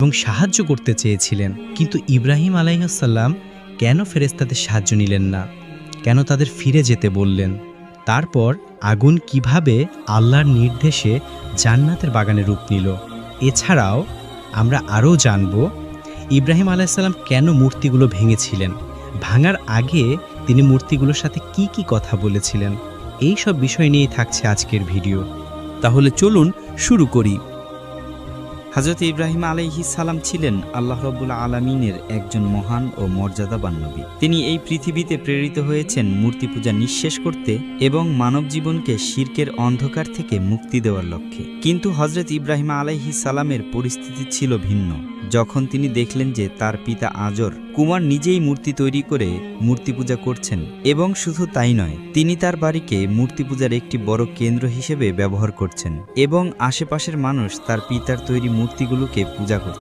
এবং সাহায্য করতে চেয়েছিলেন। কিন্তু ইব্রাহিম আলাইহিসসালাম কেন ফেরেশতাদের সাহায্য নিলেন না? কেন তাদের ফিরে যেতে বললেন? তারপর আগুন কিভাবে আল্লাহর নির্দেশে জান্নাতের বাগানে রূপ নিল? এছাড়াও আমরা আরও জানব ইব্রাহিম আলাইহিসসালাম কেন মূর্তিগুলো ভেঙেছিলেন, ভাঙার আগে তিনি মূর্তিগুলোর সাথে কি কি কথা বলেছিলেন। এই সব বিষয় নিয়েই থাকছে আজকের ভিডিও। তাহলে চলুন শুরু করি। হযরত ইব্রাহিম আলাইহিস সালাম ছিলেন আল্লাহ রাব্বুল আলামিনের একজন মহান ও মর্যাদাবান নবী। তিনি এই পৃথিবীতে প্রেরিত হয়েছেন মূর্তি পূজা নিঃশেষ করতে এবং মানব জীবনকে শিরকের অন্ধকার থেকে মুক্তি দেওয়ার লক্ষ্যে। কিন্তু হযরত ইব্রাহিম আলাইহিস সালামের পরিস্থিতি ছিল ভিন্ন। যখন তিনি দেখলেন যে তার পিতা আজর কুমার নিজেই মূর্তি তৈরি করে মূর্তি পূজা করছেন, এবং শুধু তাই নয়, তিনি তার বাড়িকে মূর্তি পূজার একটি বড় কেন্দ্র হিসেবে ব্যবহার করছেন এবং আশেপাশের মানুষ তার পিতার তৈরি মূর্তিগুলোকে পূজা করছে।